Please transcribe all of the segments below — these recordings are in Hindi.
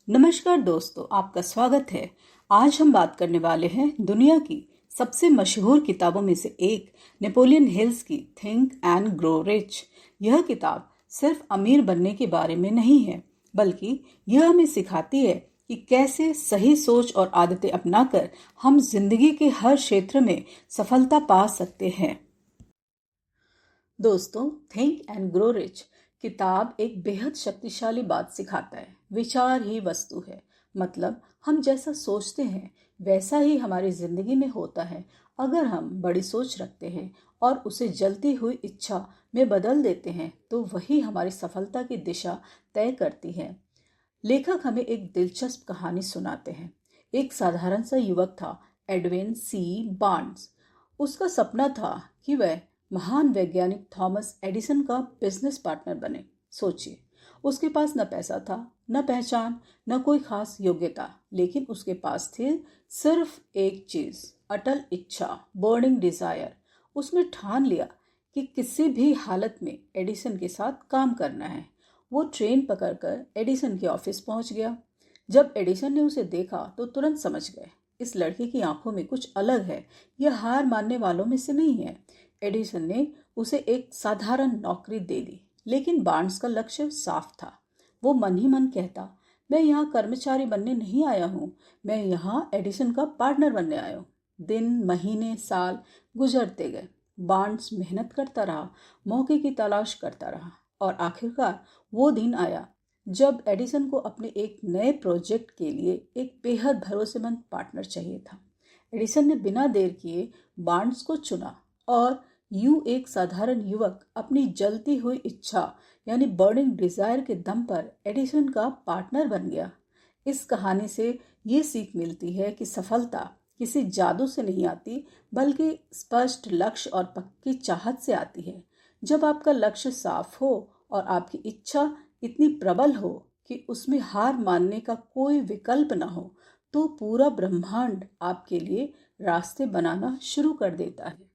नमस्कार दोस्तों, आपका स्वागत है। आज हम बात करने वाले हैं दुनिया की सबसे मशहूर किताबों में से एक नेपोलियन हिल्स की थिंक एंड ग्रो रिच। यह किताब सिर्फ अमीर बनने के बारे में नहीं है, बल्कि यह हमें सिखाती है कि कैसे सही सोच और आदतें अपनाकर हम जिंदगी के हर क्षेत्र में सफलता पा सकते हैं। दोस्तों, थिंक एंड ग्रो रिच किताब एक बेहद शक्तिशाली बात सिखाता है। विचार ही वस्तु है, मतलब हम जैसा सोचते हैं वैसा ही हमारी जिंदगी में होता है। अगर हम बड़ी सोच रखते हैं और उसे जलती हुई इच्छा में बदल देते हैं तो वही हमारी सफलता की दिशा तय करती है। लेखक हमें एक दिलचस्प कहानी सुनाते हैं। एक साधारण सा युवक था, एडविन सी बार्न्स। उसका सपना था कि वह महान वैज्ञानिक थॉमस एडिसन का बिजनेस पार्टनर बने। सोचिए, उसके पास न पैसा था, न पहचान, न कोई खास योग्यता, लेकिन उसके पास थी सिर्फ एक चीज, अटल इच्छा, बर्निंग डिजायर। उसने ठान लिया कि किसी भी हालत में एडिसन के साथ काम करना है। वो ट्रेन पकड़कर एडिसन के ऑफिस पहुंच गया। जब एडिसन ने उसे देखा तो तुरंत समझ गए, इस लड़के की आंखों में कुछ अलग है। यह हार मानने वालों में से नहीं है। एडिसन ने उसे एक साधारण नौकरी दे दी, लेकिन बार्न्स का लक्ष्य साफ था। वो मन ही मन कहता, मैं यहाँ कर्मचारी बनने नहीं आया हूँ, मैं यहाँ एडिसन का पार्टनर बनने आया हूँ। दिन, महीने, साल गुजरते गए। बार्न्स मेहनत करता रहा, मौके की तलाश करता रहा, और आखिरकार वो दिन आया जब एडिसन को अपने एक नए प्रोजेक्ट के लिए एक बेहद भरोसेमंद पार्टनर चाहिए था। एडिसन ने बिना देर किए बार्न्स को चुना और यूं एक साधारण युवक अपनी जलती हुई इच्छा यानी बर्निंग डिजायर के दम पर एडिसन का पार्टनर बन गया। इस कहानी से ये सीख मिलती है कि सफलता किसी जादू से नहीं आती, बल्कि स्पष्ट लक्ष्य और पक्की चाहत से आती है। जब आपका लक्ष्य साफ हो और आपकी इच्छा इतनी प्रबल हो कि उसमें हार मानने का कोई विकल्प ना हो, तो पूरा ब्रह्मांड आपके लिए रास्ते बनाना शुरू कर देता है।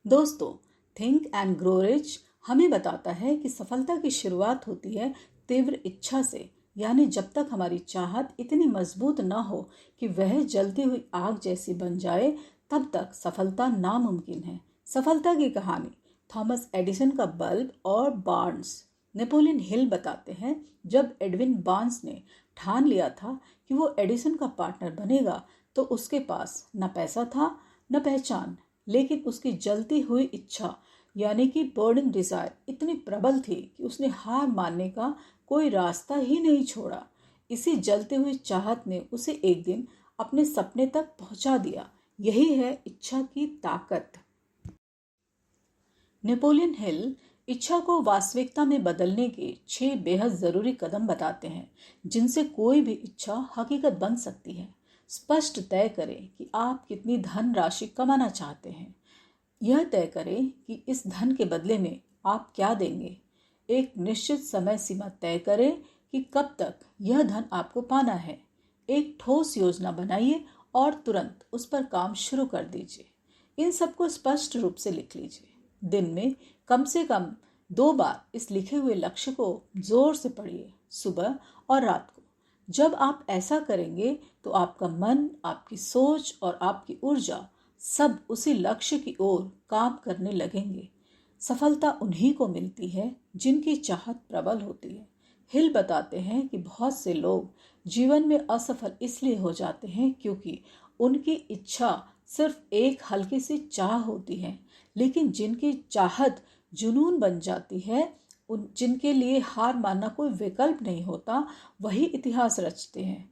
दोस्तों, थिंक एंड ग्रो रिच हमें बताता है कि सफलता की शुरुआत होती है तीव्र इच्छा से, यानी जब तक हमारी चाहत इतनी मजबूत ना हो कि वह जलती हुई आग जैसी बन जाए, तब तक सफलता नामुमकिन है। सफलता की कहानी थॉमस एडिसन का बल्ब और बार्न्स। नेपोलियन हिल बताते हैं, जब एडविन बार्न्स ने ठान लिया था कि वो एडिसन का पार्टनर बनेगा, तो उसके पास न पैसा था, न पहचान, लेकिन उसकी जलती हुई इच्छा यानी कि बर्निंग डिजायर इतनी प्रबल थी कि उसने हार मानने का कोई रास्ता ही नहीं छोड़ा। इसी जलती हुई चाहत ने उसे एक दिन अपने सपने तक पहुंचा दिया। यही है इच्छा की ताकत। नेपोलियन हिल इच्छा को वास्तविकता में बदलने के 6 बेहद जरूरी कदम बताते हैं, जिनसे कोई भी इच्छा हकीकत बन सकती है। स्पष्ट तय करें कि आप कितनी धन राशि कमाना चाहते हैं। यह तय करें कि इस धन के बदले में आप क्या देंगे। एक निश्चित समय सीमा तय करें कि कब तक यह धन आपको पाना है। एक ठोस योजना बनाइए और तुरंत उस पर काम शुरू कर दीजिए। इन सबको स्पष्ट रूप से लिख लीजिए। दिन में कम से कम 2 बार इस लिखे हुए लक्ष्य को जोर से पढ़िए, सुबह और रात को। जब आप ऐसा करेंगे तो आपका मन, आपकी सोच और आपकी ऊर्जा सब उसी लक्ष्य की ओर काम करने लगेंगे। सफलता उन्हीं को मिलती है जिनकी चाहत प्रबल होती है। हिल बताते हैं कि बहुत से लोग जीवन में असफल इसलिए हो जाते हैं क्योंकि उनकी इच्छा सिर्फ एक हल्की सी चाह होती है, लेकिन जिनकी चाहत जुनून बन जाती है, जिनके लिए हार मानना कोई विकल्प नहीं होता, वही इतिहास रचते हैं।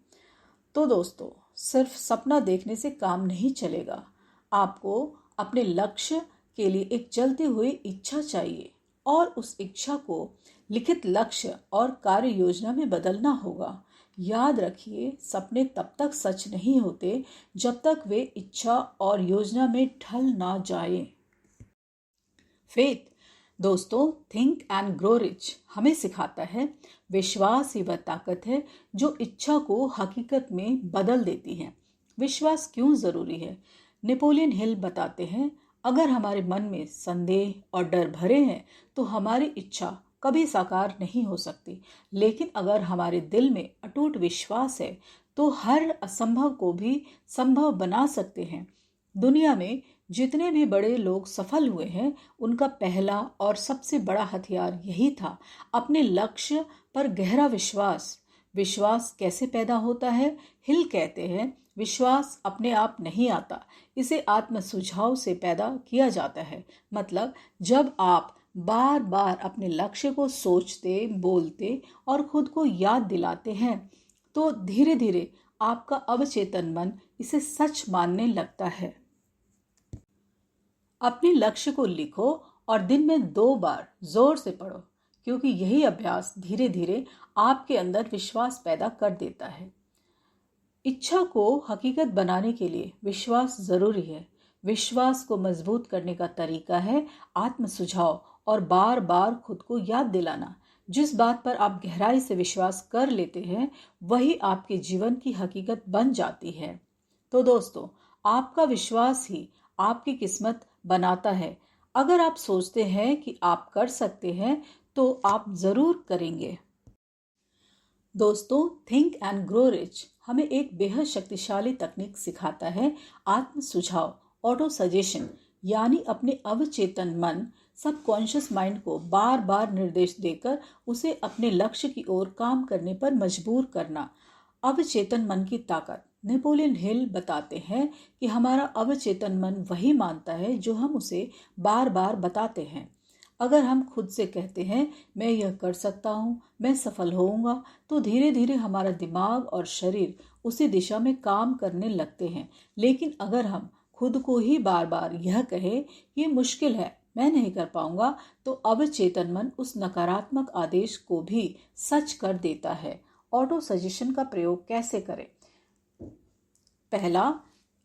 तो दोस्तों, सिर्फ सपना देखने से काम नहीं चलेगा। आपको अपने लक्ष्य के लिए एक जलती हुई इच्छा चाहिए और उस इच्छा को लिखित लक्ष्य और कार्य योजना में बदलना होगा। याद रखिए, सपने तब तक सच नहीं होते जब तक वे इच्छा और योजना में ढल ना जाए। फेथ। दोस्तों, थिंक एंड ग्रो रिच हमें सिखाता है विश्वास ही वह ताकत है जो इच्छा को हकीकत में बदल देती है। विश्वास क्यों जरूरी है? नेपोलियन हिल बताते हैं, अगर हमारे मन में संदेह और डर भरे हैं तो हमारी इच्छा कभी साकार नहीं हो सकती, लेकिन अगर हमारे दिल में अटूट विश्वास है तो हर असंभव को भी संभव बना सकते हैं। दुनिया में जितने भी बड़े लोग सफल हुए हैं, उनका पहला और सबसे बड़ा हथियार यही था, अपने लक्ष्य पर गहरा विश्वास। विश्वास कैसे पैदा होता है? हिल कहते हैं, विश्वास अपने आप नहीं आता, इसे आत्म सुझाव से पैदा किया जाता है। मतलब जब आप बार बार अपने लक्ष्य को सोचते, बोलते और खुद को याद दिलाते हैं, तो धीरे धीरे आपका अवचेतन मन इसे सच मानने लगता है। अपने लक्ष्य को लिखो और दिन में 2 बार जोर से पढ़ो, क्योंकि यही अभ्यास धीरे धीरे आपके अंदर विश्वास पैदा कर देता है। इच्छा को हकीकत बनाने के लिए विश्वास जरूरी है। विश्वास को मजबूत करने का तरीका है आत्म सुझाव और बार बार खुद को याद दिलाना। जिस बात पर आप गहराई से विश्वास कर लेते हैं, वही आपके जीवन की हकीकत बन जाती है। तो दोस्तों, आपका विश्वास ही आपकी किस्मत बनाता है। अगर आप सोचते हैं कि आप कर सकते हैं, तो आप जरूर करेंगे। दोस्तों, थिंक एंड ग्रो रिच हमें एक बेहद शक्तिशाली तकनीक सिखाता है, आत्म सुझाव, ऑटो सजेशन, यानी अपने अवचेतन मन, सबकॉन्शियस माइंड को बार बार निर्देश देकर उसे अपने लक्ष्य की ओर काम करने पर मजबूर करना। अवचेतन मन की ताकत। नेपोलियन हिल बताते हैं कि हमारा अवचेतन मन वही मानता है जो हम उसे बार बार बताते हैं। अगर हम खुद से कहते हैं, मैं यह कर सकता हूँ, मैं सफल होऊंगा, तो धीरे धीरे हमारा दिमाग और शरीर उसी दिशा में काम करने लगते हैं। लेकिन अगर हम खुद को ही बार बार यह कहे, ये मुश्किल है, मैं नहीं कर पाऊंगा, तो अवचेतन मन उस नकारात्मक आदेश को भी सच कर देता है। ऑटो सजेशन का प्रयोग कैसे करें? पहला,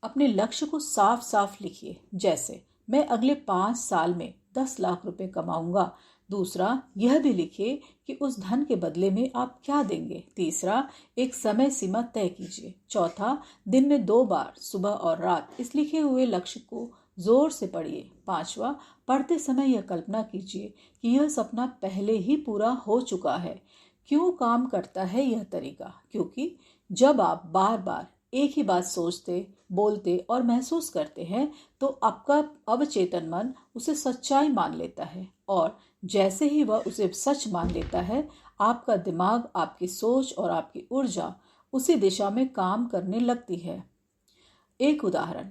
अपने लक्ष्य को साफ साफ लिखिए, जैसे मैं अगले 5 साल में 10 लाख रुपए कमाऊंगा। दूसरा, यह भी लिखिए कि उस धन के बदले में आप क्या देंगे। तीसरा, एक समय सीमा तय कीजिए। चौथा, दिन में 2 बार सुबह और रात इस लिखे हुए लक्ष्य को जोर से पढ़िए। पांचवा, पढ़ते समय यह कल्पना कीजिए कि यह सपना पहले ही पूरा हो चुका है। क्यों काम करता है यह तरीका? क्योंकि जब आप बार बार एक ही बात सोचते, बोलते और महसूस करते हैं, तो आपका अवचेतन मन उसे सच्चाई मान लेता है, और जैसे ही वह उसे सच मान लेता है, आपका दिमाग, आपकी सोच और आपकी ऊर्जा उसी दिशा में काम करने लगती है। एक उदाहरण,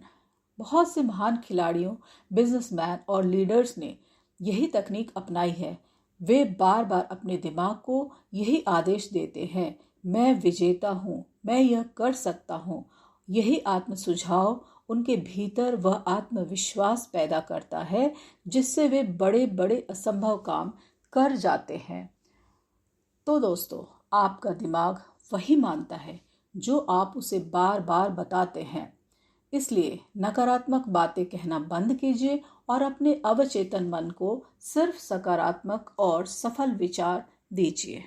बहुत से महान खिलाड़ियों, बिजनेसमैन और लीडर्स ने यही तकनीक अपनाई है। वे बार बार अपने दिमाग को यही आदेश देते हैं, मैं विजेता हूँ, मैं यह कर सकता हूँ। यही आत्म सुझाव उनके भीतर वह आत्मविश्वास पैदा करता है, जिससे वे बड़े बड़े असंभव काम कर जाते हैं। तो दोस्तों, आपका दिमाग वही मानता है जो आप उसे बार बार बताते हैं। इसलिए नकारात्मक बातें कहना बंद कीजिए और अपने अवचेतन मन को सिर्फ सकारात्मक और सफल विचार दीजिए।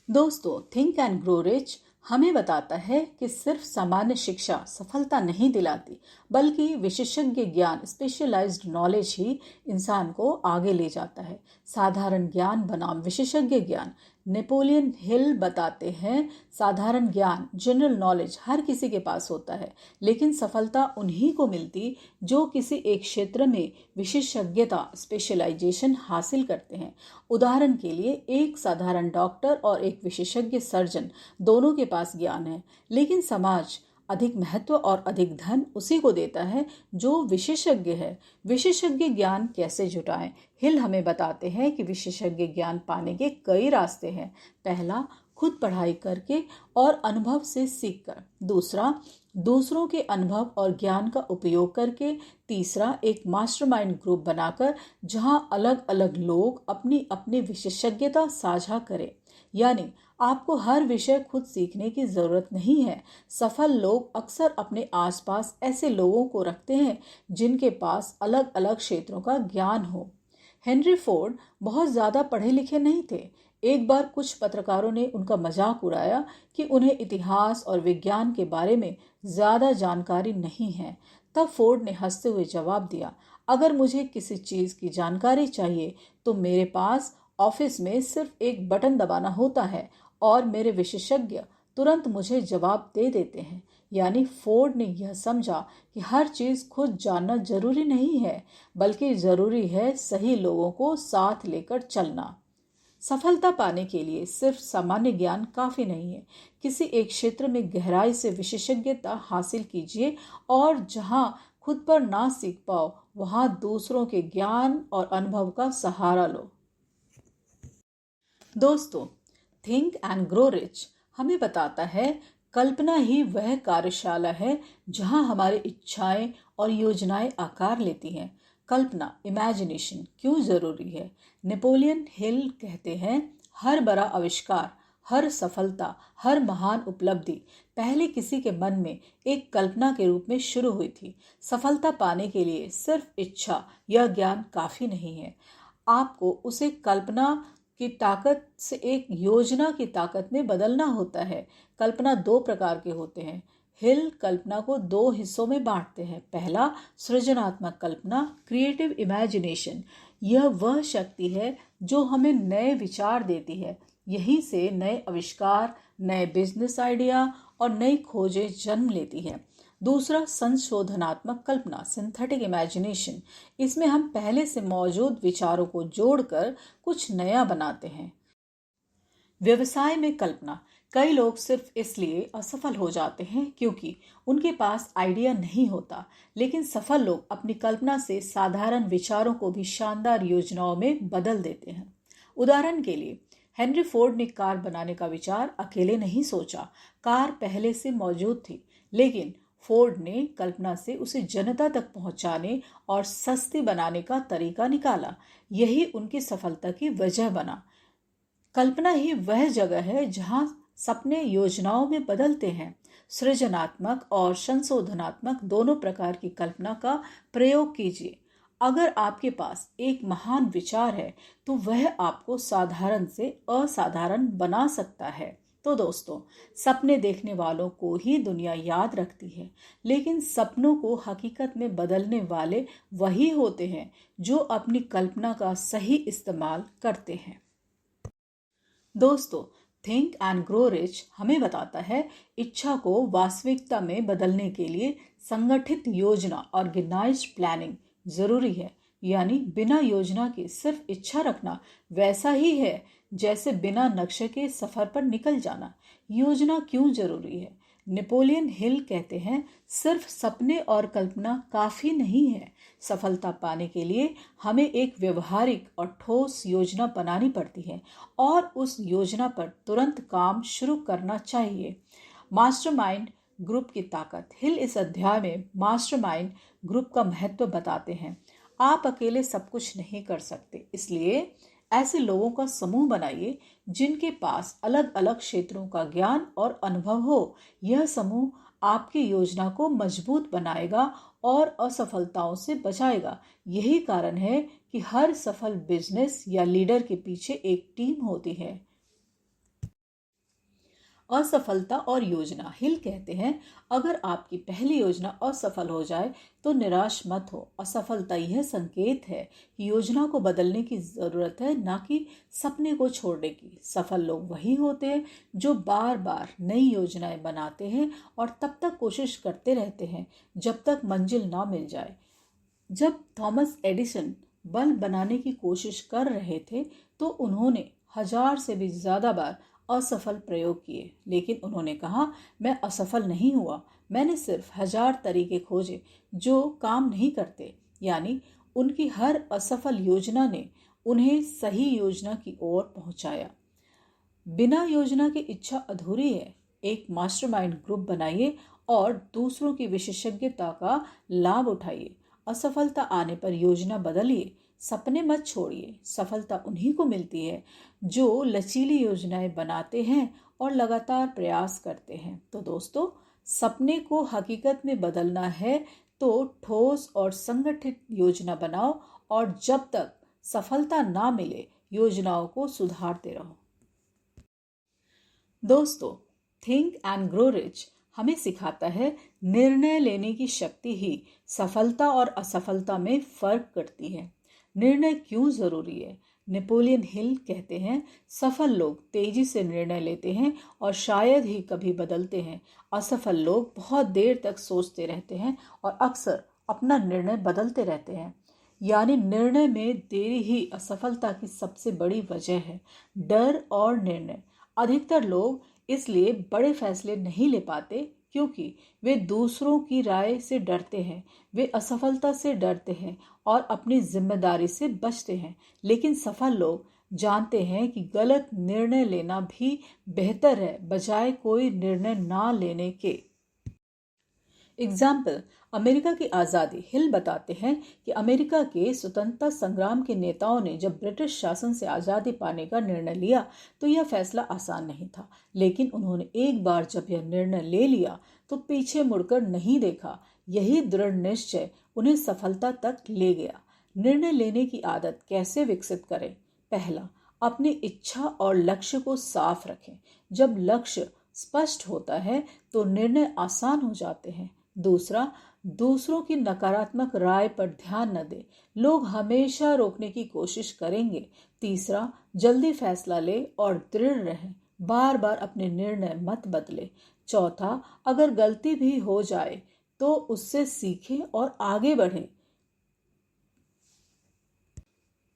दोस्तों, थिंक एंड ग्रो रिच हमें बताता है कि सिर्फ सामान्य शिक्षा सफलता नहीं दिलाती, बल्कि विशेषज्ञ ज्ञान, स्पेशलाइज्ड नॉलेज ही इंसान को आगे ले जाता है। साधारण ज्ञान बनाम विशेषज्ञ ज्ञान। नेपोलियन हिल बताते हैं, साधारण ज्ञान, जनरल नॉलेज हर किसी के पास होता है, लेकिन सफलता उन्हीं को मिलती जो किसी एक क्षेत्र में विशेषज्ञता, स्पेशलाइजेशन हासिल करते हैं। उदाहरण के लिए, एक साधारण डॉक्टर और एक विशेषज्ञ सर्जन दोनों के पास ज्ञान है, लेकिन समाज अधिक महत्व और अधिक धन उसी को देता है जो विशेषज्ञ है। विशेषज्ञ ज्ञान कैसे जुटाएं? हिल हमें बताते हैं कि विशेषज्ञ ज्ञान पाने के कई रास्ते हैं। पहला, खुद पढ़ाई करके और अनुभव से सीखकर। दूसरा, दूसरों के अनुभव और ज्ञान का उपयोग करके। तीसरा, एक मास्टरमाइंड ग्रुप बनाकर जहां अलग अलग लोग अपनी अपनी विशेषज्ञता साझा करें। यानी आपको हर विषय खुद सीखने की जरूरत नहीं है। सफल लोग अक्सर अपने आसपास ऐसे लोगों को रखते हैं जिनके पास अलग अलग क्षेत्रों का ज्ञान हो। हेनरी फोर्ड बहुत ज्यादा पढ़े लिखे नहीं थे। एक बार कुछ पत्रकारों ने उनका मजाक उड़ाया कि उन्हें इतिहास और विज्ञान के बारे में ज्यादा जानकारी नहीं है। तब फोर्ड ने हंसते हुए जवाब दिया, अगर मुझे किसी चीज की जानकारी चाहिए तो मेरे पास ऑफिस में सिर्फ एक बटन दबाना होता है और मेरे विशेषज्ञ तुरंत मुझे जवाब दे देते हैं। यानी फोर्ड ने यह समझा कि हर चीज खुद जानना जरूरी नहीं है, बल्कि जरूरी है सही लोगों को साथ लेकर चलना। सफलता पाने के लिए सिर्फ सामान्य ज्ञान काफी नहीं है। किसी एक क्षेत्र में गहराई से विशेषज्ञता हासिल कीजिए और जहां खुद पर ना सीख पाओ, वहां दूसरों के ज्ञान और अनुभव का सहारा लो। दोस्तों, थिंक एंड ग्रो रिच हमें बताता है कल्पना ही वह कार्यशाला है जहां हमारी इच्छाएं और योजनाएं आकार लेती हैं। कल्पना, इमेजिनेशन क्यों जरूरी है? नेपोलियन हिल कहते हैं, हर बड़ा आविष्कार, हर सफलता, हर महान उपलब्धि पहले किसी के मन में एक कल्पना के रूप में शुरू हुई थी। सफलता पाने के लिए सिर्फ इच्छा या ज्ञान काफी नहीं है, आपको उसे कल्पना की ताकत से एक योजना की ताकत में बदलना होता है। कल्पना दो प्रकार के होते हैं। हिल कल्पना को दो हिस्सों में बांटते हैं। पहला, सृजनात्मक कल्पना, क्रिएटिव इमेजिनेशन। यह वह शक्ति है जो हमें नए विचार देती है। यहीं से नए आविष्कार, नए बिजनेस आइडिया और नई खोजें जन्म लेती है। दूसरा, संशोधनात्मक कल्पना, सिंथेटिक इमेजिनेशन। इसमें हम पहले से मौजूद विचारों को जोड़कर कुछ नया बनाते हैं। व्यवसाय में कल्पना, कई लोग सिर्फ इसलिए असफल हो जाते हैं क्योंकि उनके पास आइडिया नहीं होता, लेकिन सफल लोग अपनी कल्पना से साधारण विचारों को भी शानदार योजनाओं में बदल देते हैं। उदाहरण के लिए, हेनरी फोर्ड ने कार बनाने का विचार अकेले नहीं सोचा। कार पहले से मौजूद थी, लेकिन फोर्ड ने कल्पना से उसे जनता तक पहुंचाने और सस्ती बनाने का तरीका निकाला। यही उनकी सफलता की वजह बना। कल्पना ही वह जगह है जहां सपने योजनाओं में बदलते हैं। सृजनात्मक और संशोधनात्मक दोनों प्रकार की कल्पना का प्रयोग कीजिए। अगर आपके पास एक महान विचार है, तो वह आपको साधारण से असाधारण बना सकता है। तो दोस्तों, सपने देखने वालों को ही दुनिया याद रखती है, लेकिन सपनों को हकीकत में बदलने वाले वही होते हैं जो अपनी कल्पना का सही इस्तेमाल करते हैं। दोस्तों, थिंक एंड ग्रो रिच हमें बताता है इच्छा को वास्तविकता में बदलने के लिए संगठित योजना, ऑर्गेनाइज्ड प्लानिंग जरूरी है। यानी बिना योजना के सिर्फ इच्छा रखना वैसा ही है जैसे बिना नक्शे के सफर पर निकल जाना। योजना क्यों जरूरी है? नेपोलियन हिल कहते हैं, सिर्फ सपने और कल्पना काफी नहीं है। सफलता पाने के लिए हमें एक व्यवहारिक और ठोस योजना बनानी पड़ती है और उस योजना पर तुरंत काम शुरू करना चाहिए। मास्टरमाइंड ग्रुप की ताकत। हिल इस अध्याय में मास्टरमाइंड ग्रुप का महत्व बताते हैं। आप अकेले सब कुछ नहीं कर सकते, इसलिए ऐसे लोगों का समूह बनाइए जिनके पास अलग अलग क्षेत्रों का ज्ञान और अनुभव हो। यह समूह आपकी योजना को मजबूत बनाएगा और असफलताओं से बचाएगा। यही कारण है कि हर सफल बिजनेस या लीडर के पीछे एक टीम होती है। असफलता और योजना। हिल कहते हैं, अगर आपकी पहली योजना असफल हो जाए तो निराश मत हो। असफलता यह संकेत है कि योजना को बदलने की जरूरत है, ना कि सपने को छोड़ने की। सफल लोग वही होते हैं जो बार बार नई योजनाएं बनाते हैं और तब तक कोशिश करते रहते हैं जब तक मंजिल ना मिल जाए। जब थॉमस एडिसन बल्ब बनाने की कोशिश कर रहे थे तो उन्होंने 1000 से भी ज्यादा बार असफल प्रयोग किए, लेकिन उन्होंने कहा, मैं असफल नहीं हुआ। मैंने सिर्फ 1000 तरीके खोजे जो काम नहीं करते। यानी उनकी हर असफल योजना ने उन्हें सही योजना की ओर पहुंचाया। बिना योजना की इच्छा अधूरी है। एक मास्टरमाइंड ग्रुप बनाइए और दूसरों की विशेषज्ञता का लाभ उठाइए। असफलता आने पर योजना बदलिए, सपने मत छोड़िए। सफलता उन्हीं को मिलती है जो लचीली योजनाएं बनाते हैं और लगातार प्रयास करते हैं। तो दोस्तों, सपने को हकीकत में बदलना है तो ठोस और संगठित योजना बनाओ और जब तक सफलता ना मिले योजनाओं को सुधारते रहो। दोस्तों, थिंक एंड ग्रो रिच हमें सिखाता है निर्णय लेने की शक्ति ही सफलता और असफलता में फर्क करती है। निर्णय क्यों जरूरी है? नेपोलियन हिल कहते हैं, सफल लोग तेजी से निर्णय लेते हैं और शायद ही कभी बदलते हैं। असफल लोग बहुत देर तक सोचते रहते हैं और अक्सर अपना निर्णय बदलते रहते हैं। यानी निर्णय में देरी ही असफलता की सबसे बड़ी वजह है। डर और निर्णय। अधिकतर लोग इसलिए बड़े फैसले नहीं ले पाते क्योंकि वे दूसरों की राय से डरते हैं, वे असफलता से डरते हैं और अपनी जिम्मेदारी से बचते हैं। लेकिन सफल लोग जानते हैं कि गलत निर्णय लेना भी बेहतर है बजाय कोई निर्णय ना लेने के। एग्जाम्पल, अमेरिका की आज़ादी। हिल बताते हैं कि अमेरिका के स्वतंत्रता संग्राम के नेताओं ने जब ब्रिटिश शासन से आज़ादी पाने का निर्णय लिया तो यह फैसला आसान नहीं था, लेकिन उन्होंने एक बार जब यह निर्णय ले लिया तो पीछे मुड़कर नहीं देखा। यही दृढ़ निश्चय उन्हें सफलता तक ले गया। निर्णय लेने की आदत कैसे विकसित करें? पहला, अपनी इच्छा और लक्ष्य को साफ रखें। जब लक्ष्य स्पष्ट होता है तो निर्णय आसान हो जाते हैं। दूसरा, दूसरों की नकारात्मक राय पर ध्यान न दें, लोग हमेशा रोकने की कोशिश करेंगे। तीसरा, जल्दी फैसला ले और दृढ़ रहें, बार बार अपने निर्णय मत बदले। चौथा, अगर गलती भी हो जाए तो उससे सीखें और आगे बढ़ें।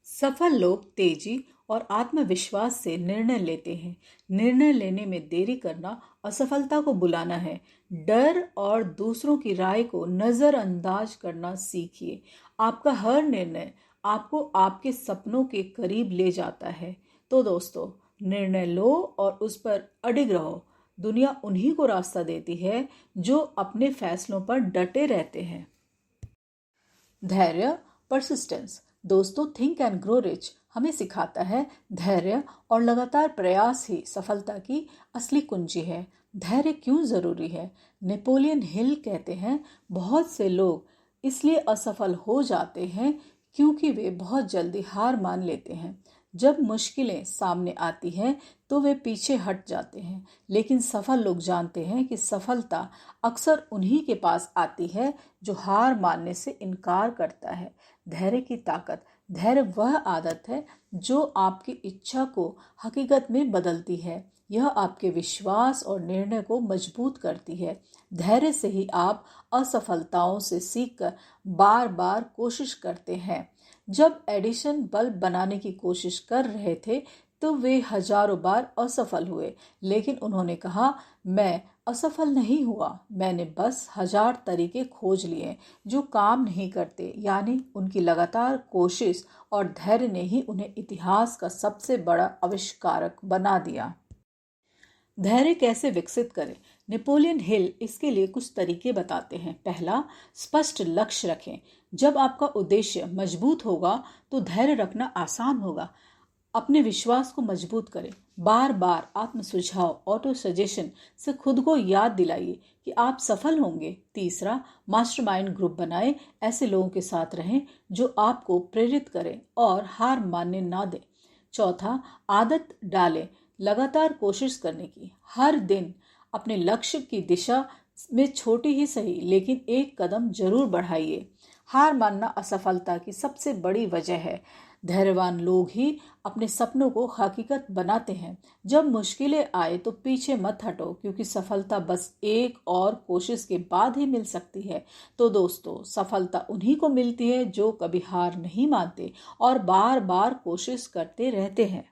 सफल लोग तेजी और आत्मविश्वास से निर्णय लेते हैं। निर्णय लेने में देरी करना असफलता को बुलाना है। डर और दूसरों की राय को नजरअंदाज करना सीखिए। आपका हर निर्णय आपको आपके सपनों के करीब ले जाता है। तो दोस्तों, निर्णय लो और उस पर अडिग रहो। दुनिया उन्हीं को रास्ता देती है जो अपने फैसलों पर डटे रहते हैं। धैर्य, परसिस्टेंस। दोस्तों, थिंक एंड ग्रो रिच हमें सिखाता है धैर्य और लगातार प्रयास ही सफलता की असली कुंजी है। धैर्य क्यों जरूरी है? नेपोलियन हिल कहते हैं, बहुत से लोग इसलिए असफल हो जाते हैं क्योंकि वे बहुत जल्दी हार मान लेते हैं। जब मुश्किलें सामने आती हैं तो वे पीछे हट जाते हैं। लेकिन सफल लोग जानते हैं कि सफलता अक्सर उन्हीं के पास आती है जो हार मानने से इनकार करता है। धैर्य की ताकत। धैर्य वह आदत है जो आपकी इच्छा को हकीकत में बदलती है। यह आपके विश्वास और निर्णय को मजबूत करती है। धैर्य से ही आप असफलताओं से सीखकर बार बार कोशिश करते हैं। जब एडिसन बल्ब बनाने की कोशिश कर रहे थे तो वे हजारों बार असफल हुए, लेकिन उन्होंने कहा, मैं असफल नहीं हुआ, मैंने बस 1000 तरीके खोज लिए जो काम नहीं करते। यानी उनकी लगातार कोशिश और धैर्य ने ही उन्हें इतिहास का सबसे बड़ा आविष्कारक बना दिया। धैर्य कैसे विकसित करें? नेपोलियन हिल इसके लिए कुछ तरीके बताते हैं। पहला, स्पष्ट लक्ष्य रखें। जब आपका उद्देश्य मजबूत होगा तो धैर्य रखना आसान होगा। अपने विश्वास को मजबूत करें। बार बार आत्म सुझाव, ऑटो सजेशन से खुद को याद दिलाइए कि आप सफल होंगे। तीसरा, मास्टरमाइंड ग्रुप बनाएं। ऐसे लोगों के साथ रहें जो आपको प्रेरित करें और हार मानने ना दें। चौथा, आदत डालें लगातार कोशिश करने की। हर दिन अपने लक्ष्य की दिशा में छोटी ही सही लेकिन एक कदम जरूर बढ़ाइए। हार मानना असफलता की सबसे बड़ी वजह है। धैर्यवान लोग ही अपने सपनों को हकीकत बनाते हैं। जब मुश्किलें आए तो पीछे मत हटो, क्योंकि सफलता बस एक और कोशिश के बाद ही मिल सकती है। तो दोस्तों, सफलता उन्हीं को मिलती है जो कभी हार नहीं मानते और बार बार कोशिश करते रहते हैं।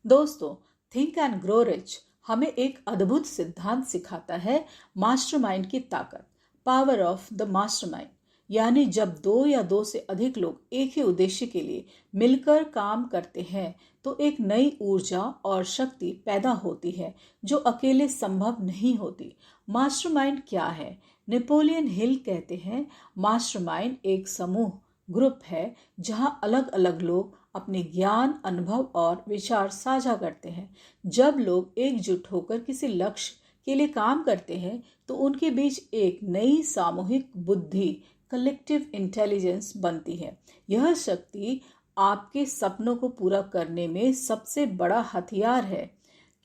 दोस्तों, थिंक एंड ग्रो रिच हमें एक अद्भुत सिद्धांत सिखाता है, मास्टरमाइंड की ताकत, पावर ऑफ द मास्टरमाइंड। यानी जब दो या दो से अधिक लोग एक ही उद्देश्य के लिए मिलकर काम करते हैं तो एक नई ऊर्जा और शक्ति पैदा होती है जो अकेले संभव नहीं होती। मास्टरमाइंड क्या है? नेपोलियन हिल कहते हैं, मास्टरमाइंड एक समूह, ग्रुप है जहां अलग अलग लोग अपने ज्ञान, अनुभव और विचार साझा करते हैं। जब लोग एकजुट होकर किसी लक्ष्य के लिए काम करते हैं तो उनके बीच एक नई सामूहिक बुद्धि, कलेक्टिव इंटेलिजेंस बनती है। यह शक्ति आपके सपनों को पूरा करने में सबसे बड़ा हथियार है।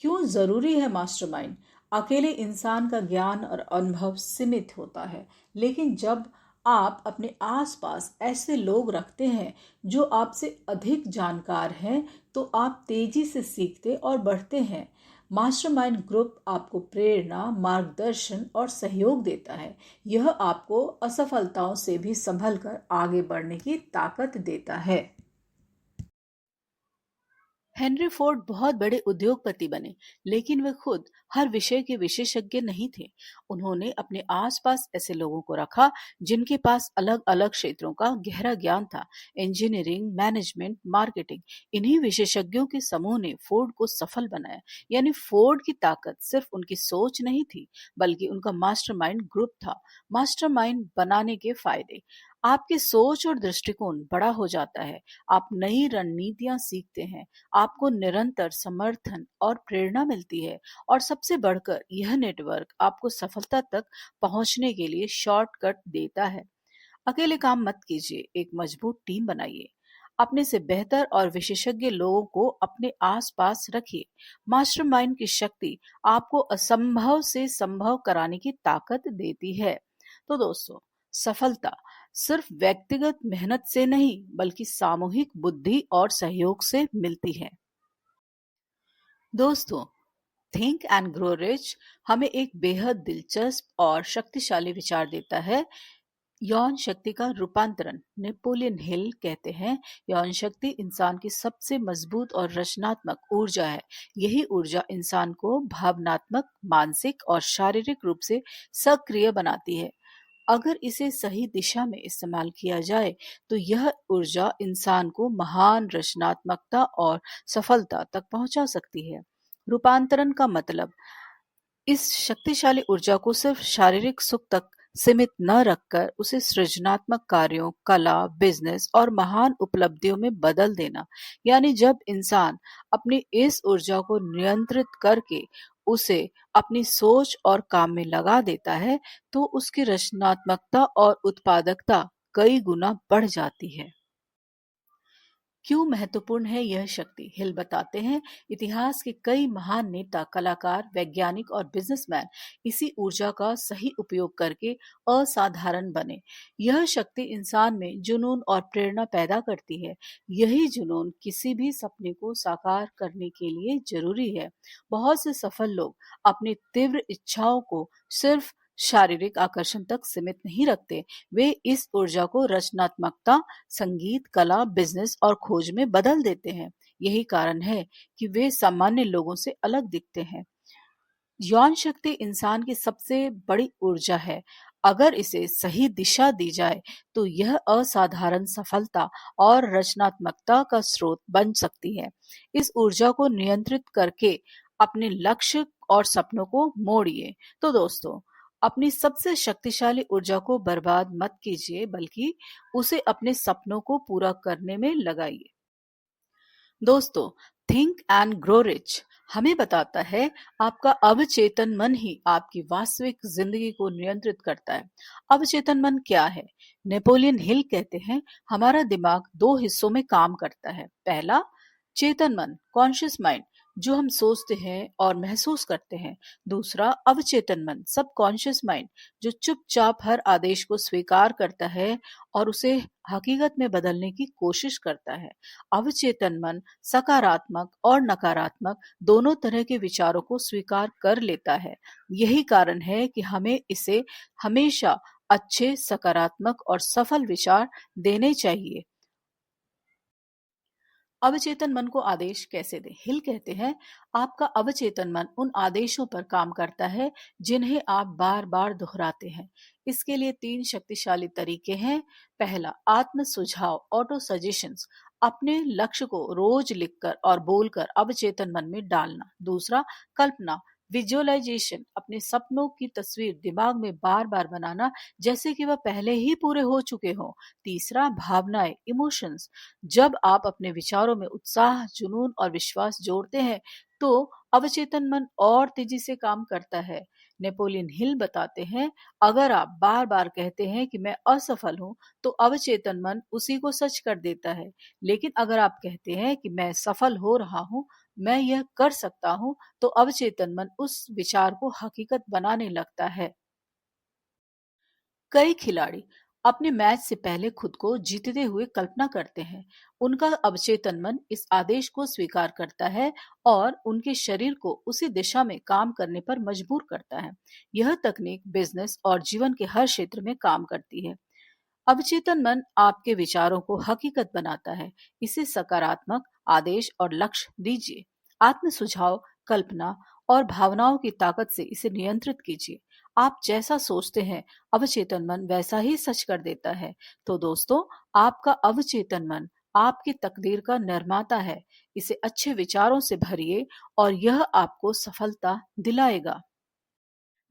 क्यों जरूरी है मास्टरमाइंड? अकेले इंसान का ज्ञान और अनुभव सीमित होता है, लेकिन जब आप अपने आसपास ऐसे लोग रखते हैं जो आपसे अधिक जानकार हैं, तो आप तेजी से सीखते और बढ़ते हैं। मास्टरमाइंड ग्रुप आपको प्रेरणा, मार्गदर्शन और सहयोग देता है। यह आपको असफलताओं से भी संभल कर आगे बढ़ने की ताकत देता है। हेनरी फोर्ड बहुत बड़े उद्योगपति बने, लेकिन वे खुद हर विषय के विशेषज्ञ नहीं थे। उन्होंने अपने आसपास ऐसे लोगों को रखा जिनके पास अलग अलग क्षेत्रों का गहरा ज्ञान था। इंजीनियरिंग, मैनेजमेंट, मार्केटिंग, इन्हीं विशेषज्ञों के समूह ने फोर्ड को सफल बनाया। यानी फोर्ड की ताकत सिर्फ उनकी सोच नहीं थी, बल्कि उनका मास्टरमाइंड ग्रुप था। मास्टरमाइंड बनाने के फायदे: आपकी सोच और दृष्टिकोण बड़ा हो जाता है। आप नई रणनीतियां सीखते हैं। आपको निरंतर समर्थन और प्रेरणा मिलती है, और सबसे बढ़कर यह नेटवर्क आपको सफलता तक पहुंचने के लिए शॉर्टकट देता है। अकेले काम मत कीजिए, एक मजबूत टीम बनाइए। अपने से बेहतर और विशेषज्ञ लोगों को अपने आसपास रखिए। मास्टरमाइंड की शक्ति आपको असंभव से संभव कराने की ताकत देती है। तो दोस्तों, सफलता सिर्फ व्यक्तिगत मेहनत से नहीं, बल्कि सामूहिक बुद्धि और सहयोग से मिलती है। दोस्तों, थिंक एंड ग्रो रिच हमें एक बेहद दिलचस्प और शक्तिशाली विचार देता है। यौन शक्ति का रूपांतरण। नेपोलियन हिल कहते हैं, यौन शक्ति इंसान की सबसे मजबूत और रचनात्मक ऊर्जा है। यही ऊर्जा इंसान को भावनात्मक, मानसिक और शारीरिक रूप से सक्रिय बनाती है। अगर इसे सही दिशा में इस्तेमाल किया जाए, तो यह ऊर्जा इंसान को महान रचनात्मकता और सफलता तक पहुंचा सकती है। रूपांतरण का मतलब: इस शक्तिशाली ऊर्जा को सिर्फ शारीरिक सुख तक सीमित न रखकर उसे सृजनात्मक कार्यों, कला, बिजनेस और महान उपलब्धियों में बदल देना। यानी जब इंसान अपनी इस ऊर्जा को नियंत्रित करके उसे अपनी सोच और काम में लगा देता है, तो उसकी रचनात्मकता और उत्पादकता कई गुना बढ़ जाती है। क्यों महत्वपूर्ण है यह शक्ति? हिल बताते हैं, इतिहास के कई महान नेता, कलाकार, वैज्ञानिक और बिजनेसमैन इसी ऊर्जा का सही उपयोग करके असाधारण बने। यह शक्ति इंसान में जुनून और प्रेरणा पैदा करती है। यही जुनून किसी भी सपने को साकार करने के लिए जरूरी है। बहुत से सफल लोग अपनी तीव्र इच्छाओं को सिर्फ शारीरिक आकर्षण तक सीमित नहीं रखते। वे इस ऊर्जा को रचनात्मकता, संगीत, कला, बिजनेस और खोज में बदल देते हैं। यही कारण है कि वे सामान्य लोगों से अलग दिखते हैं। यौन शक्ति इंसान की सबसे बड़ी ऊर्जा है। अगर इसे सही दिशा दी जाए, तो यह असाधारण सफलता और रचनात्मकता का स्रोत बन सकती है। इस ऊर्जा को नियंत्रित करके अपने लक्ष्य और सपनों को मोड़िए। तो दोस्तों, अपनी सबसे शक्तिशाली ऊर्जा को बर्बाद मत कीजिए, बल्कि उसे अपने सपनों को पूरा करने में लगाइए। दोस्तों, थिंक एंड ग्रो रिच हमें बताता है, आपका अवचेतन मन ही आपकी वास्तविक जिंदगी को नियंत्रित करता है। अवचेतन मन क्या है? नेपोलियन हिल कहते हैं, हमारा दिमाग दो हिस्सों में काम करता है। पहला, चेतन मन, कॉन्शियस माइंड, जो हम सोचते हैं और महसूस करते हैं। दूसरा, अवचेतन मन, सब कॉन्शियस माइंड, जो चुपचाप हर आदेश को स्वीकार करता है और उसे हकीकत में बदलने की कोशिश करता है। अवचेतन मन सकारात्मक और नकारात्मक दोनों तरह के विचारों को स्वीकार कर लेता है। यही कारण है कि हमें इसे हमेशा अच्छे, सकारात्मक और सफल विचार देने चाहिए। अवचेतन मन को आदेश कैसे दें? हिल कहते हैं, आपका अवचेतन मन उन आदेशों पर काम करता है जिन्हें आप बार बार दोहराते हैं। इसके लिए तीन शक्तिशाली तरीके हैं। पहला, आत्म सुझाव, ऑटो सजेशंस, अपने लक्ष्य को रोज लिखकर और बोलकर अवचेतन मन में डालना। दूसरा, कल्पना, विजुअलाइजेशन, अपने सपनों की तस्वीर दिमाग में बार बार बनाना, जैसे कि वह पहले ही पूरे हो चुके हों। तीसरा, भावनाएं, इमोशंस, जब आप अपने विचारों में उत्साह, जुनून और विश्वास जोड़ते हैं, तो अवचेतन मन और तेजी से काम करता है। नेपोलियन हिल बताते हैं, अगर आप बार बार कहते हैं कि मैं असफल हूं, तो अवचेतन मन उसी को सच कर देता है। लेकिन अगर आप कहते हैं कि मैं सफल हो रहा हूं, मैं यह कर सकता हूं, तो अवचेतन मन उस विचार को हकीकत बनाने लगता है। कई खिलाड़ी अपने मैच से पहले खुद को जीतते हुए कल्पना करते हैं। उनका अवचेतन मन इस आदेश को स्वीकार करता है और उनके शरीर को उसी दिशा में काम करने पर मजबूर करता है। यह तकनीक बिजनेस और जीवन के हर क्षेत्र में काम करती है। अवचेतन मन आपके विचारों को हकीकत बनाता है। इसे सकारात्मक आदेश और लक्ष्य दीजिए। आत्म सुझाव, कल्पना और भावनाओं की ताकत से इसे नियंत्रित कीजिए। आप जैसा सोचते हैं, अवचेतन मन वैसा ही सच कर देता है। तो दोस्तों, आपका अवचेतन मन आपकी तकदीर का निर्माता है। इसे अच्छे विचारों से भरिए और यह आपको सफलता दिलाएगा।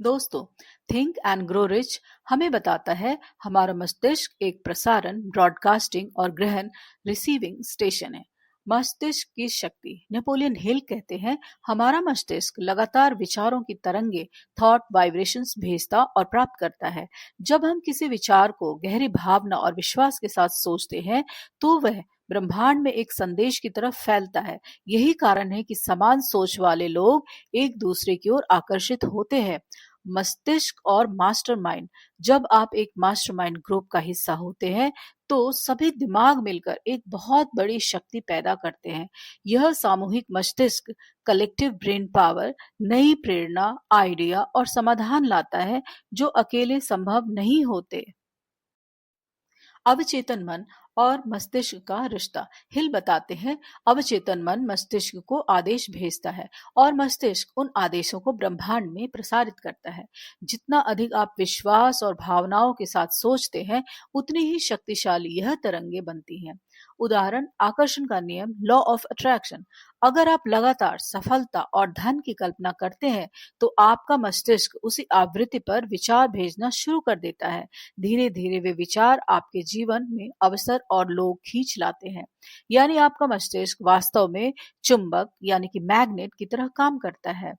दोस्तों, थिंक एंड ग्रो रिच हमें बताता है हमारा मस्तिष्क एक प्रसारण, ब्रॉडकास्टिंग और ग्रहण, रिसीविंग स्टेशन है। मस्तिष्क की शक्ति, नेपोलियन हिल कहते हैं, हमारा मस्तिष्क लगातार विचारों की तरंगे, थॉट वाइब्रेशंस भेजता और प्राप्त करता है। जब हम किसी विचार को गहरी भावना और विश्वास के साथ सोचते हैं, तो वह ब्रह्मांड में एक संदेश की तरफ फैलता है। यही कारण है कि समान सोच वाले लोग एक दूसरे की ओर आकर्षित होते हैं। मस्तिष्क और मास्टरमाइंड, जब आप एक मास्टरमाइंड ग्रुप का हिस्सा होते हैं, तो सभी दिमाग मिलकर एक बहुत बड़ी शक्ति पैदा करते हैं। यह सामूहिक मस्तिष्क, कलेक्टिव ब्रेन पावर, नई प्रेरणा, आइडिया और समाधान लाता है जो अकेले संभव नहीं होते। अवचेतन मन और मस्तिष्क का रिश्ता। हिल बताते हैं, अवचेतन मन मस्तिष्क को आदेश भेजता है और मस्तिष्क उन आदेशों को ब्रह्मांड में प्रसारित करता है। जितना अधिक आप विश्वास और भावनाओं के साथ सोचते हैं, उतनी ही शक्तिशाली यह तरंगे बनती हैं। उदाहरण, आकर्षण का नियम, लॉ ऑफ अट्रैक्शन। अगर आप लगातार सफलता और धन की कल्पना करते हैं, तो आपका मस्तिष्क उसी आवृत्ति पर विचार भेजना शुरू कर देता है। धीरे धीरे वे विचार आपके जीवन में अवसर और लोग खींच लाते हैं। यानी आपका मस्तिष्क वास्तव में चुंबक यानी कि मैग्नेट की तरह काम करता है।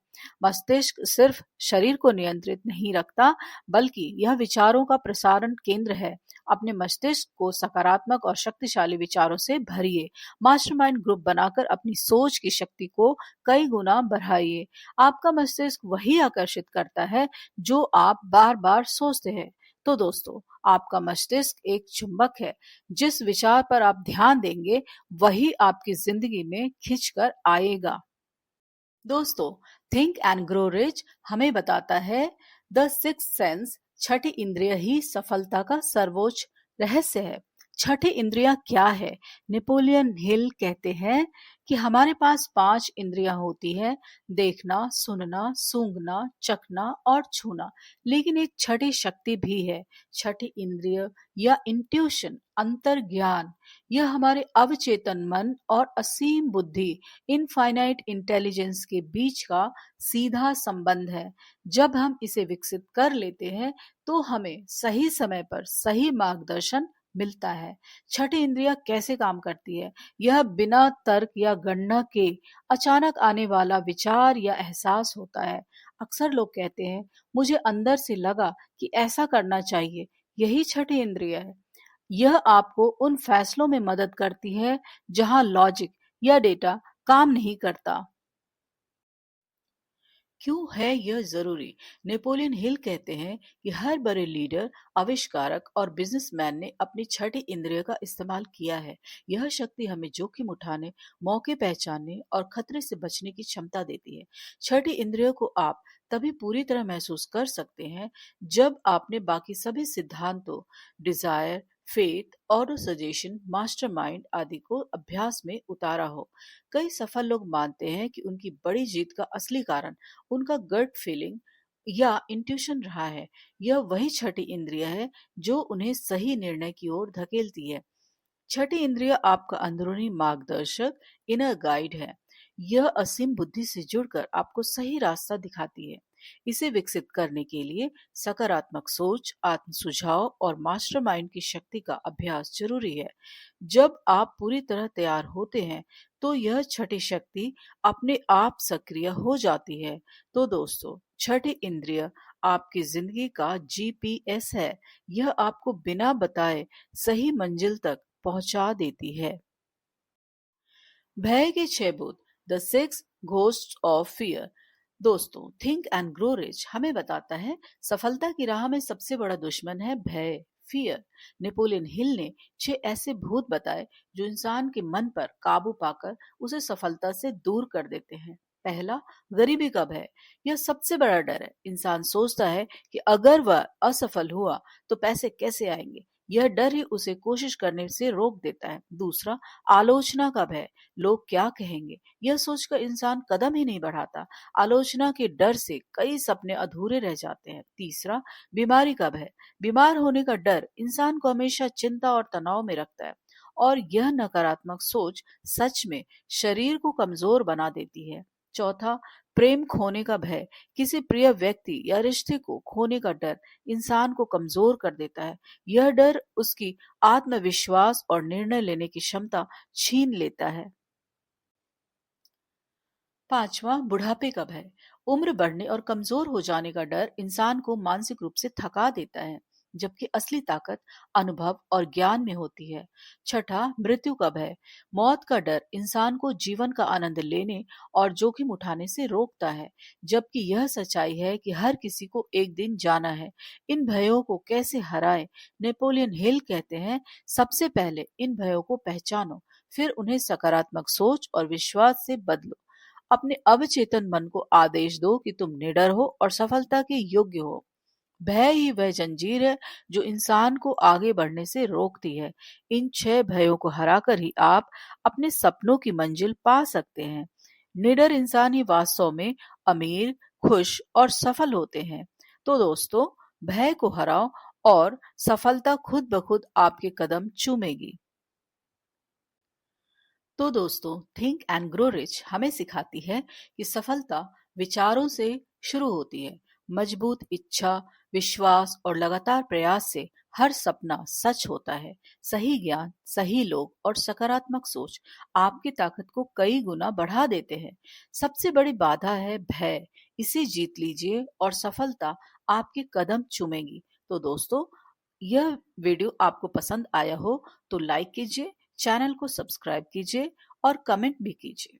मस्तिष्क सिर्फ शरीर को नियंत्रित नहीं रखता, बल्कि यह विचारों का प्रसारण केंद्र है। अपने मस्तिष्क को सकारात्मक और शक्तिशाली विचारों से भरिए। मास्टरमाइंड ग्रुप बनाकर अपनी सोच की शक्ति को कई गुना बढ़ाइए। आपका मस्तिष्क वही आकर्षित करता है जो आप बार बार सोचते हैं। तो दोस्तों, आपका मस्तिष्क एक चुंबक है। जिस विचार पर आप ध्यान देंगे, वही आपकी जिंदगी में खिंचकर आएगा। दोस्तों, थिंक एंड ग्रो रिच हमें बताता है द सिक्स सेंस, छठी इंद्रिय ही सफलता का सर्वोच्च रहस्य है। छठी इंद्रियां क्या है? नेपोलियन हिल कहते हैं कि हमारे पास 5 इंद्रियां होती है: देखना, सुनना, सूंघना, चखना और छूना। लेकिन एक छठी शक्ति भी है, छठी इंद्रिय या इंट्यूशन, अंतर ज्ञान। यह हमारे अवचेतन मन और असीम बुद्धि, इनफाइनाइट इंटेलिजेंस के बीच का सीधा संबंध है। जब हम इसे विकसित कर लेते हैं, तो हमें सही समय पर सही मार्गदर्शन मिलता है। छठी इंद्रिया कैसे काम करती है? यह बिना तर्क या गणना के अचानक आने वाला विचार या एहसास होता है। अक्सर लोग कहते हैं, मुझे अंदर से लगा कि ऐसा करना चाहिए। यही छठी इंद्रिय है। यह आपको उन फैसलों में मदद करती है जहां लॉजिक या डेटा काम नहीं करता। क्यों है यह जरूरी? नेपोलियन हिल कहते हैं कि हर बड़े लीडर, आविष्कारक और बिजनेसमैन ने अपनी छठी इंद्रिय का इस्तेमाल किया है। यह शक्ति हमें जोखिम उठाने, मौके पहचानने और खतरे से बचने की क्षमता देती है। छठी इंद्रिय को आप तभी पूरी तरह महसूस कर सकते हैं जब आपने बाकी सभी सिद्धांतों, desire, faith, auto suggestion, mastermind आदि को अभ्यास में उतारा हो। कई सफल लोग मानते हैं कि उनकी बड़ी जीत का असली कारण उनका गट फीलिंग या इंट्यूशन रहा है। यह वही छठी इंद्रिय है जो उन्हें सही निर्णय की ओर धकेलती है। छठी इंद्रिय आपका अंदरूनी मार्गदर्शक, इनर गाइड है। यह असीम बुद्धि से जुड़कर आपको सही रास्ता दिखाती है। इसे विकसित करने के लिए सकारात्मक सोच, आत्म सुझाव और मास्टरमाइंड की शक्ति का अभ्यास जरूरी है। जब आप पूरी तरह तैयार होते हैं, तो यह छठी शक्ति अपने आप सक्रिय हो जाती है। तो दोस्तों, छठी इंद्रिय आपकी जिंदगी का जीपीएस है। यह आपको बिना बताए सही मंजिल तक पहुंचा देती है। भय के 6 भूत, the six ghost of fear. दोस्तों, थिंक एंड ग्रो रिच हमें बताता है सफलता की राह में सबसे बड़ा दुश्मन है भय, फियर। नेपोलियन हिल ने 6 ऐसे भूत बताए जो इंसान के मन पर काबू पाकर उसे सफलता से दूर कर देते हैं। पहला, गरीबी का भय। यह सबसे बड़ा डर है। इंसान सोचता है कि अगर वह असफल हुआ तो पैसे कैसे आएंगे। यह डर ही उसे कोशिश करने से रोक देता है। दूसरा, आलोचना का भय। लोग क्या कहेंगे, यह सोचकर इंसान कदम ही नहीं बढ़ाता। आलोचना के डर से कई सपने अधूरे रह जाते हैं। तीसरा, बीमारी का भय। बीमार होने का डर इंसान को हमेशा चिंता और तनाव में रखता है, और यह नकारात्मक सोच सच में शरीर को कमजोर बना देती है। चौथा, प्रेम खोने का भय। किसी प्रिय व्यक्ति या रिश्ते को खोने का डर इंसान को कमजोर कर देता है। यह डर उसकी आत्मविश्वास और निर्णय लेने की क्षमता छीन लेता है। पांचवा, बुढ़ापे का भय। उम्र बढ़ने और कमजोर हो जाने का डर इंसान को मानसिक रूप से थका देता है, जबकि असली ताकत अनुभव और ज्ञान में होती है। छठा, मृत्यु का भय। मौत का डर इंसान को जीवन का आनंद लेने और जोखिम उठाने से रोकता है, जबकि यह सच्चाई है कि हर किसी को एक दिन जाना है। इन भयों को कैसे हराए? नेपोलियन हिल कहते हैं, सबसे पहले इन भयों को पहचानो, फिर उन्हें सकारात्मक सोच और विश्वास से बदलो। अपने अवचेतन मन को आदेश दो कि तुम निडर हो और सफलता के योग्य हो। भय ही वह जंजीर है जो इंसान को आगे बढ़ने से रोकती है। इन 6 भयों को हराकर ही आप अपने सपनों की मंजिल पा सकते हैं। निडर इंसान ही वास्तव में अमीर, खुश और सफल होते हैं। तो दोस्तों, भय को हराओ और सफलता खुद ब खुद आपके कदम चूमेगी। तो दोस्तों, थिंक एंड ग्रो रिच हमें सिखाती है कि सफलता विचारों से शुरू होती है। मजबूत इच्छा, विश्वास और लगातार प्रयास से हर सपना सच होता है। सही ज्ञान, सही लोग और सकारात्मक सोच आपकी ताकत को कई गुना बढ़ा देते हैं। सबसे बड़ी बाधा है भय। इसे जीत लीजिए और सफलता आपके कदम चूमेगी। तो दोस्तों, यह वीडियो आपको पसंद आया हो तो लाइक कीजिए, चैनल को सब्सक्राइब कीजिए और कमेंट भी कीजिए।